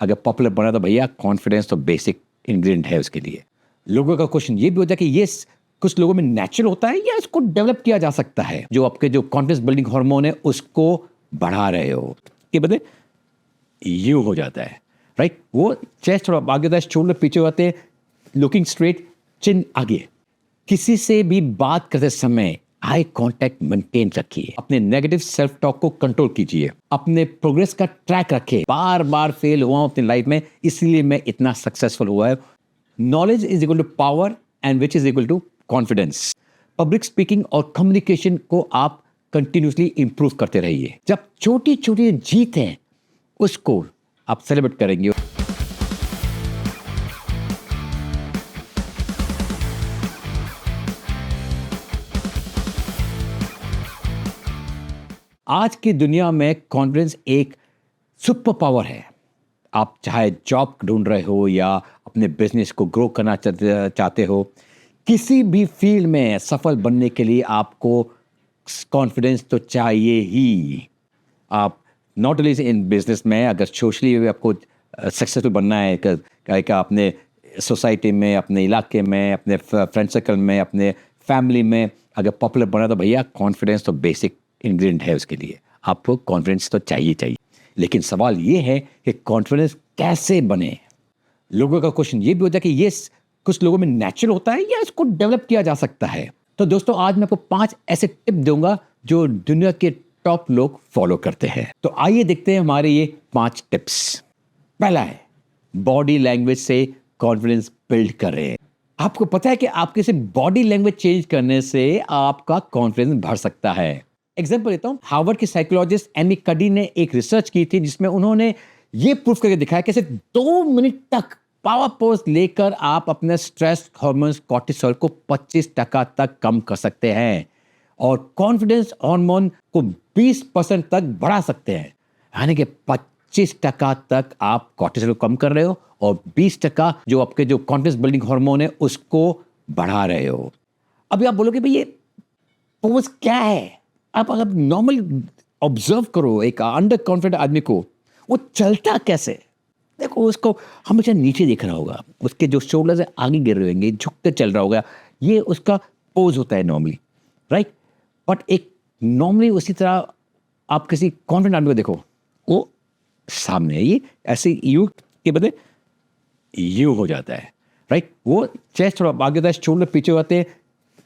अगर पॉपुलर बना तो भैया कॉन्फिडेंस तो बेसिक इंग्रेडिएंट है उसके लिए। लोगों का क्वेश्चन ये भी होता है कि ये कुछ लोगों में नेचुरल होता है या इसको डेवलप किया जा सकता है। जो आपके जो कॉन्फिडेंस बिल्डिंग हार्मोन है उसको बढ़ा रहे हो के बदले यू हो जाता है, राइट। वो चेस्ट थोड़ा आगे होता है, शोल्डर पीछे होते हैं, लुकिंग स्ट्रेट, चिन आगे। किसी से भी बात करते समय आई कांटेक्ट मेंटेन रखिए। अपने नेगेटिव सेल्फ टॉक को कंट्रोल कीजिए। अपने प्रोग्रेस का ट्रैक रखिए। बार बार फेल हुआ अपनी लाइफ में, इसलिए मैं इतना सक्सेसफुल हुआ है। Knowledge is equal to power and which is equal to confidence. Public speaking और कम्युनिकेशन को आप कंटिन्यूसली इंप्रूव करते रहिए। जब छोटी छोटी जीत है उसको आप सेलिब्रेट करेंगे। आज की दुनिया में कॉन्फिडेंस एक सुपर पावर है। आप चाहे जॉब ढूंढ रहे हो या अपने बिजनेस को ग्रो करना चाहते हो, किसी भी फील्ड में सफल बनने के लिए आपको कॉन्फिडेंस तो चाहिए ही। आप नॉट ओनली इन बिजनेस में, अगर सोशली भी आपको सक्सेसफुल बनना है, का अपने सोसाइटी में, अपने इलाके में, अपने फ्रेंड सर्कल में, अपने फैमिली में अगर पॉपुलर बनना तो भैया कॉन्फिडेंस तो बेसिक इंग्रेडिएंट है उसके लिए। आपको कॉन्फिडेंस तो चाहिए। लेकिन सवाल ये है कि कॉन्फिडेंस कैसे बने। लोगों का क्वेश्चन ये भी होता है कि ये कुछ लोगों में नेचुरल होता है या इसको डेवलप किया जा सकता है। तो दोस्तों, आज मैं आपको 5 ऐसे टिप दूंगा जो दुनिया के टॉप लोग फॉलो करते हैं। तो आइए देखते हैं हमारे ये 5 टिप्स। पहला है, बॉडी लैंग्वेज से कॉन्फिडेंस बिल्ड करें। आपको पता है कि आपके सिर्फ बॉडी लैंग्वेज चेंज करने से आपका कॉन्फिडेंस बढ़ सकता है। एग्जाम्पल देता हूं, हार्वर्ड की साइकोलॉजिस्ट एमी कडी ने एक रिसर्च की थी जिसमें उन्होंने ये प्रूफ करके दिखाया कि सिर्फ 2 मिनट तक पावर पोज लेकर आप अपने स्ट्रेस हार्मोन कॉर्टिसोल को 25% तक कम कर सकते हैं और कॉन्फिडेंस हार्मोन को 20% तक बढ़ा सकते हैं। यानी कि 25% तक आप कॉर्टिसोल को कम कर रहे हो और 20% जो आपके जो कॉन्फिडेंस बिल्डिंग हार्मोन है उसको बढ़ा रहे हो। अभी आप बोलोगे भाई ये पोज क्या है? आप अगर नॉर्मल ऑब्जर्व करो एक अंडर कॉन्फिडेंट आदमी को, वो चलता कैसे? देखो, उसको हमेशा नीचे देख रहा होगा, उसके जो शोल्डर्स है आगे गिर रहे होंगे, झुक कर चल रहा होगा। ये उसका पोज होता है नॉर्मली, राइट। बट एक नॉर्मली उसी तरह आप किसी कॉन्फिडेंट आदमी को देखो, वो सामने है, ये ऐसे यू के बदले यू हो जाता है, राइट। वो चेस्ट थोड़ा आगे होता है, शोल्डर पीछे होते हैं,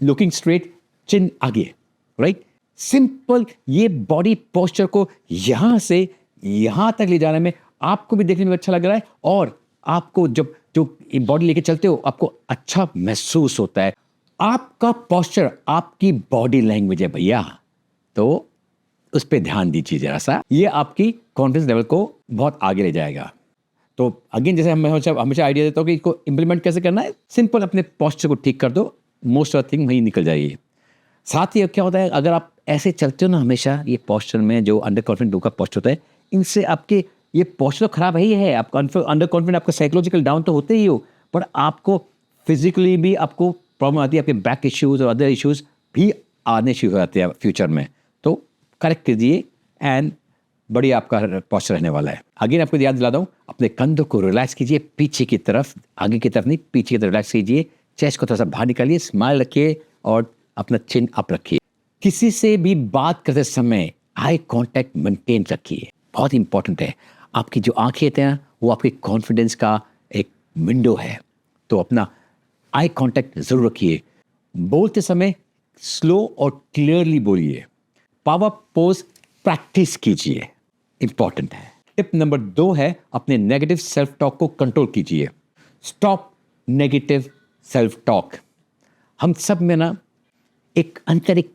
लुकिंग स्ट्रेट, चिन आगे, राइट। सिंपल ये बॉडी पोस्चर को यहां से यहां तक ले जाने में आपको भी देखने में अच्छा लग रहा है और आपको जब जो बॉडी लेके चलते हो आपको अच्छा महसूस होता है। आपका पोस्चर आपकी बॉडी लैंग्वेज है भैया, तो उस पर ध्यान दीजिए जरा सा। ये आपकी कॉन्फिडेंस लेवल को बहुत आगे ले जाएगा। तो अगेन, जैसे मैं हमेशा आइडिया देता हूँ कि इसको इंप्लीमेंट कैसे करना है। सिंपल अपने पोस्चर को ठीक कर दो, मोस्ट ऑफ थिंग वहीं निकल जाएगी। साथ ही क्या होता है, अगर आप ऐसे चलते हो ना हमेशा, ये पोस्चर में जो अंडर कॉन्फिडेंट लोगों का पोस्चर होता है, इनसे आपके ये पोस्चर तो खराब ही है। आप अंडर कॉन्फिडेंट, आपका साइकोलॉजिकल डाउन तो होते ही हो, पर आपको फिजिकली भी आपको प्रॉब्लम आती है, आपके बैक इश्यूज और अदर इश्यूज भी आने शुरू हो जाते हैं फ्यूचर में। तो करेक्ट कीजिए एंड बढ़िया आपका पोस्चर रहने वाला है। अगेन आपको याद दिलाता हूँ, अपने कंधों को रिलैक्स कीजिए पीछे की तरफ, आगे की तरफ नहीं, पीछे की तरफ रिलैक्स कीजिए। चेस्ट को थोड़ा सा बाहर निकालिए, स्माइल रखिए और अपना चिन अप रखिए। किसी से भी बात करते समय आई कांटेक्ट मेंटेन रखिए, बहुत इंपॉर्टेंट है। आपकी जो आंखें हैं ना, वो आपके कॉन्फिडेंस का एक विंडो है, तो अपना आई कांटेक्ट जरूर रखिए। बोलते समय स्लो और क्लियरली बोलिए। पावर पोज प्रैक्टिस कीजिए, इंपॉर्टेंट है। टिप नंबर 2 है, अपने नेगेटिव सेल्फ टॉक को कंट्रोल कीजिए। Stop negative self talk. हम सब में ना एक आंतरिक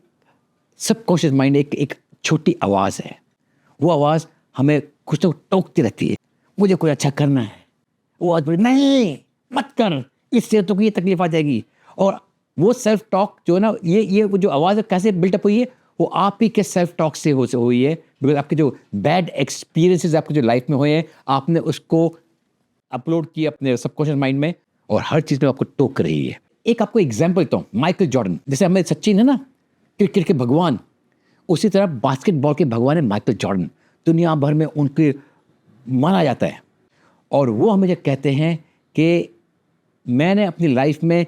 सबकॉन्शियस माइंड एक छोटी आवाज़ है। वो आवाज़ हमें कुछ तो टोकती रहती है, मुझे कुछ अच्छा करना है। वो आवाज़ बोली नहीं मत कर, इससे तो ये तकलीफ आ जाएगी। और वो सेल्फ टॉक जो है ना, ये वो जो आवाज़ है कैसे बिल्टअप हुई है, वो आप ही के सेल्फ टॉक से हुई है। बिकॉज आपके जो बैड एक्सपीरियंसेस आपके जो लाइफ में हुए हैं, आपने उसको अपलोड किया अपने सबकॉन्शियस माइंड में और हर चीज़ में आपको टोक रही है। एक आपको एग्जाम्पल देता हूँ, माइकल जॉर्डन। जैसे हमें सचिन है ना क्रिकेट के भगवान, उसी तरह बास्केटबॉल के भगवान है माइकल जॉर्डन। दुनिया भर में उनके माना जाता है। और वो हमें कहते हैं कि मैंने अपनी लाइफ में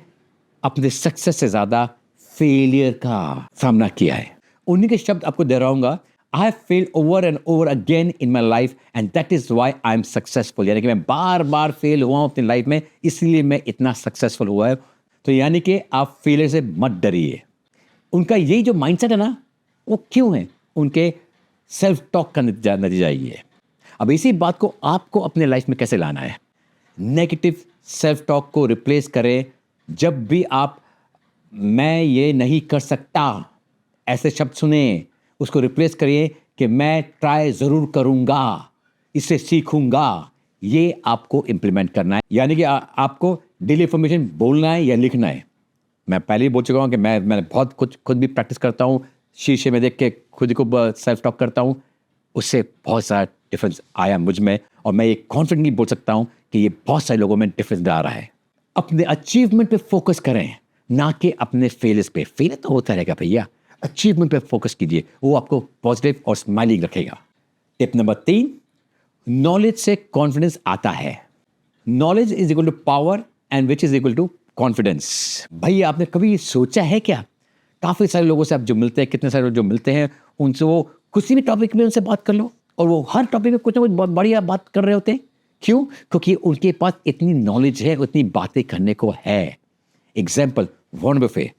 अपने सक्सेस से ज़्यादा फेलियर का सामना किया है। उन्हीं के शब्द आपको दोहराऊंगा। I have failed over and over again in my life and that is why I am successful. यानी कि मैं बार बार फेल हुआ हूँ अपनी लाइफ में, इसलिए मैं इतना सक्सेसफुल हुआ है। तो यानी कि आप फेलियर से मत डरिए। उनका यही जो माइंडसेट है ना, वो क्यों है? उनके सेल्फ टॉक का नतीजा ये है। अब इसी बात को आपको अपने लाइफ में कैसे लाना है? नेगेटिव सेल्फ टॉक को रिप्लेस करें। जब भी आप मैं ये नहीं कर सकता ऐसे शब्द सुने, उसको रिप्लेस करिए कि मैं ट्राई ज़रूर करूँगा, इससे सीखूँगा। ये आपको इम्प्लीमेंट करना है। यानी कि आपको डेली इन्फॉर्मेशन बोलना है या लिखना है। मैं पहले ही बोल चुका हूँ कि मैंने बहुत कुछ खुद भी प्रैक्टिस करता हूँ, शीशे में देख के खुद को सेल्फ टॉक करता हूँ। उससे बहुत सारा डिफरेंस आया मुझ में, और मैं ये कॉन्फिडेंटली बोल सकता हूँ कि ये बहुत सारे लोगों में डिफरेंस ला रहा है। अपने अचीवमेंट पे फोकस करें, ना कि अपने फेलियर्स पे। फेलियर तो होता रहेगा भैया, अचीवमेंट पे फोकस कीजिए, वो आपको पॉजिटिव और स्माइलिंग रखेगा। टिप नंबर 3, नॉलेज से कॉन्फिडेंस आता है। Knowledge is equal to power and which is equal to confidence. भैया आपने कभी सोचा है क्या, काफ़ी सारे लोगों से आप जो मिलते हैं, कितने सारे लोग जो मिलते हैं, उनसे वो किसी भी टॉपिक में उनसे बात कर लो, और वो हर टॉपिक में कुछ ना कुछ बहुत बढ़िया बात कर रहे होते हैं। क्यों? क्योंकि उनके पास इतनी नॉलेज है, उतनी बातें करने को है। एग्जाम्पल वॉरेन बफे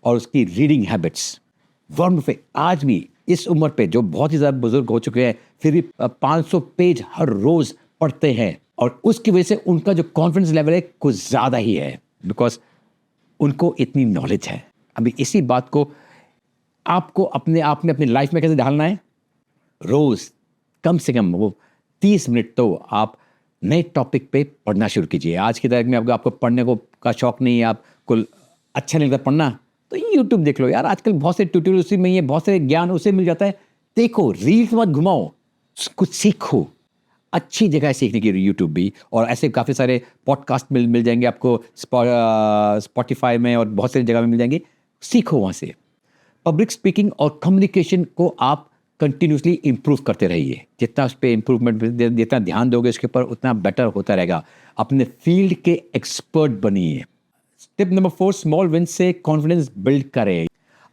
और उसकी रीडिंग हैबिट्स। वॉरेन बफे आज भी इस उम्र पे, जो बहुत ही ज़्यादा बुजुर्ग हो चुके हैं, फिर भी 500 पेज हर रोज़ पढ़ते हैं, और उसकी वजह से उनका जो कॉन्फिडेंस लेवल है कुछ ज़्यादा ही है, बिकॉज उनको इतनी नॉलेज है। अभी इसी बात को आपको अपने आप में, अपनी लाइफ में कैसे ढालना है? रोज़ कम से कम वो 30 मिनट तो आप नए टॉपिक पे पढ़ना शुरू कीजिए। आज की तारीख में आपको पढ़ने को का शौक नहीं है, आपको अच्छा नहीं लगता पढ़ना, तो यूट्यूब देख लो यार। आजकल बहुत से ट्यूटोरियल उसी में ही है, बहुत से ज्ञान उसे मिल जाता है। देखो, रील्स मत घुमाओ, कुछ सीखो। अच्छी जगह है सीखने की यूट्यूब भी, और ऐसे काफ़ी सारे पॉडकास्ट मिल जाएंगे आपको स्पॉटिफाई में, और बहुत सारी जगह में मिल जाएंगे। सीखो वहाँ से। पब्लिक स्पीकिंग और कम्युनिकेशन को आप कंटिन्यूसली इम्प्रूव करते रहिए। जितना उस पर इम्प्रूवमेंट, जितना ध्यान दोगे उसके ऊपर, उतना बेटर होता रहेगा। अपने फील्ड के एक्सपर्ट बनिए। टिप नंबर 4, स्मॉल विन से कॉन्फिडेंस बिल्ड करें।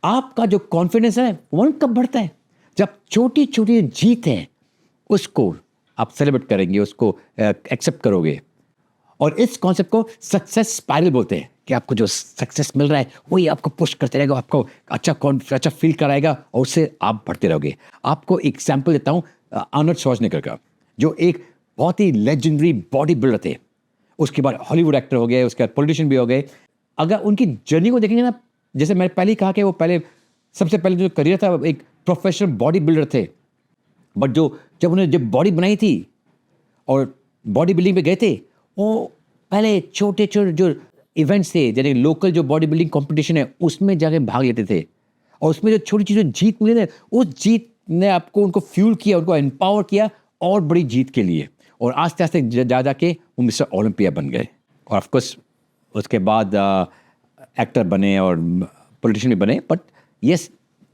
आपका जो कॉन्फिडेंस है वो कब बढ़ता है? जब छोटी छोटी जीत है उसको आप सेलिब्रेट करेंगे, उसको एक्सेप्ट करोगे। और इस कॉन्सेप्ट को सक्सेस स्पाइरल बोलते हैं, कि आपको जो सक्सेस मिल रहा है वही आपको पुश करते रहेगा, आपको अच्छा फील कराएगा, और उससे आप बढ़ते रहोगे। आपको एग्जाम्पल देता हूँ आर्नल्ड श्वार्ज़नेगर का, जो एक बहुत ही लेजेंडरी बॉडी बिल्डर थे। उसके बाद हॉलीवुड एक्टर हो गए, उसके बाद पॉलिटिशियन भी हो गए। अगर उनकी जर्नी को देखेंगे ना, जैसे मैंने पहले ही कहा कि वो सबसे पहले जो करियर था, एक प्रोफेशनल बॉडी बिल्डर थे। बट जब उन्होंने बॉडी बनाई थी और बॉडी बिल्डिंग पे गए थे, वो पहले छोटे छोटे जो इवेंट्स थे, जैसे लोकल जो बॉडी बिल्डिंग कॉम्पिटिशन है, उसमें जाके भाग लेते थे। और उसमें जो छोटी चीज़ें जीत मिली ना, उस जीत ने आपको उनको फ्यूल किया, उनको एम्पावर किया और बड़ी जीत के लिए। और आस्ते आस्ते जा के वो मिस्टर ओलंपिया बन गए। और ऑफकोर्स उसके बाद एक्टर बने और पॉलिटिशियन भी बने। बट यस,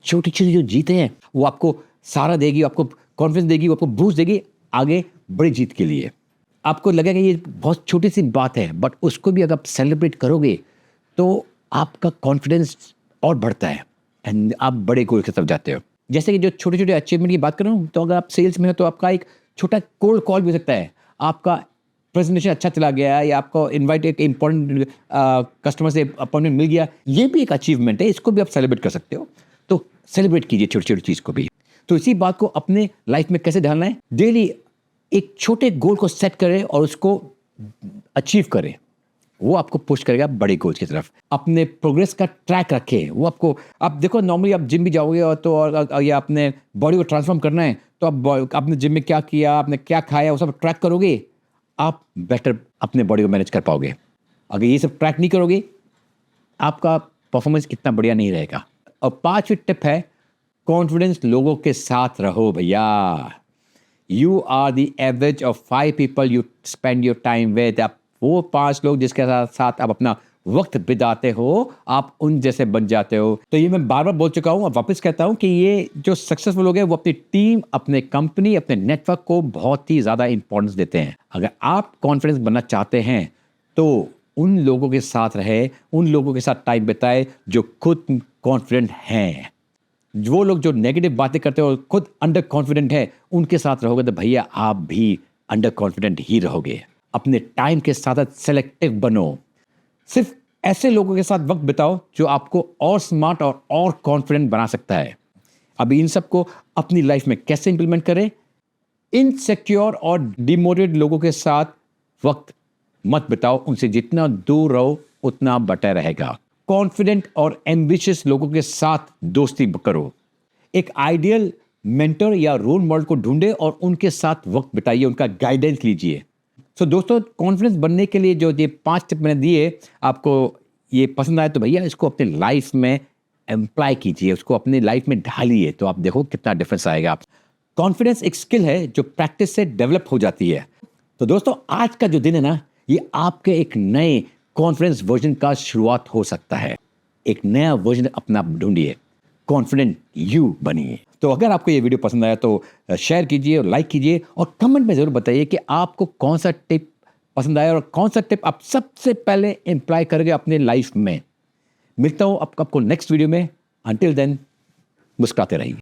छोटी छोटी जो जीतें हैं वो आपको सहारा देगी, आपको कॉन्फिडेंस देगी, वो आपको बूस्ट देगी आगे बड़ी जीत के लिए। आपको लगेगा ये बहुत छोटी सी बात है, बट उसको भी अगर आप सेलिब्रेट करोगे तो आपका कॉन्फिडेंस और बढ़ता है एंड आप बड़े गोल की तरफ जाते हो। जैसे कि जो छोटे छोटे अचीवमेंट की बात कर रहा हूँ, तो अगर आप सेल्स में हो तो आपका एक छोटा कोल्ड कॉल भी हो सकता है। आपका प्रेजेंटेशन अच्छा चला गया, या आपको इनवाइट, एक इंपॉर्टेंट कस्टमर से अपॉइंटमेंट मिल गया, ये भी एक अचीवमेंट है। इसको भी आप सेलिब्रेट कर सकते हो। तो सेलिब्रेट कीजिए छोटी छोटी चीज़ को भी। तो इसी बात को अपने लाइफ में कैसे ढालना है? डेली एक छोटे गोल को सेट करें और उसको अचीव करें, वो आपको पुश करेगा बड़े गोल्स की तरफ। अपने प्रोग्रेस का ट्रैक रखें। वो आप देखो, नॉर्मली आप जिम भी जाओगे और या अपने बॉडी को ट्रांसफॉर्म करना है, तो आप अपने जिम में क्या किया, आपने क्या खाया, वो सब ट्रैक करोगे, आप बेटर अपने बॉडी को मैनेज कर पाओगे। अगर ये सब ट्रैक नहीं करोगे, आपका परफॉर्मेंस इतना बढ़िया नहीं रहेगा। और 5वीं टिप है, कॉन्फिडेंस लोगों के साथ रहो भैया। You are the average of 5 people you spend your time with. आप वो 5 लोग जिसके साथ आप अपना वक्त बिताते हो आप उन जैसे बन जाते हो। तो ये मैं बार बार बोल चुका हूँ और वापस कहता हूँ कि ये जो सक्सेसफुल लोग हैं वो अपनी टीम, अपने कंपनी, अपने नेटवर्क को बहुत ही ज़्यादा इंपॉर्टेंस देते हैं। अगर आप कॉन्फिडेंस बनना चाहते हैं तो उन लोगों के साथ रहे, उन लोगों के साथ टाइम बिताए जो खुद कॉन्फिडेंट हैं। वो लोग जो नेगेटिव बातें करते हो और खुद अंडर कॉन्फिडेंट है, उनके साथ रहोगे तो भैया आप भी अंडर कॉन्फिडेंट ही रहोगे। अपने टाइम के साथ साथ सेलेक्टिव बनो। सिर्फ ऐसे लोगों के साथ वक्त बिताओ जो आपको और स्मार्ट और कॉन्फिडेंट बना सकता है। अब इन सबको अपनी लाइफ में कैसे इंप्लीमेंट करें? इनसिक्योर और डिमोटिवेटेड लोगों के साथ वक्त मत बिताओ, उनसे जितना दूर रहो उतना बेटर रहेगा। कॉन्फिडेंट और एम्बिशियस लोगों के साथ दोस्ती करो। एक आइडियल मेंटर या रोल मॉडल को ढूंढे और उनके साथ वक्त बिताइए, उनका गाइडेंस लीजिए। सो दोस्तों, कॉन्फिडेंस बनने के लिए जो ये 5 टिप मैंने दिए, आपको ये पसंद आए तो भैया इसको अपनी लाइफ में अप्लाई कीजिए, उसको अपनी लाइफ में ढालिए, तो आप देखो कितना डिफरेंस आएगा। कॉन्फिडेंस एक स्किल है जो प्रैक्टिस से डेवलप हो जाती है। तो दोस्तों, आज का जो दिन है ना, ये आपके एक नए कॉन्फिडेंस वर्जन का शुरुआत हो सकता है। एक नया वर्जन अपना ढूंढिए, कॉन्फिडेंट यू बनिए। तो अगर आपको ये वीडियो पसंद आया तो शेयर कीजिए और लाइक कीजिए और कमेंट में ज़रूर बताइए कि आपको कौन सा टिप पसंद आया और कौन सा टिप आप सबसे पहले अप्लाई करोगे अपने लाइफ में। मिलता हूँ आपको नेक्स्ट वीडियो में। अंटिल देन, मुस्कुराते रहिए।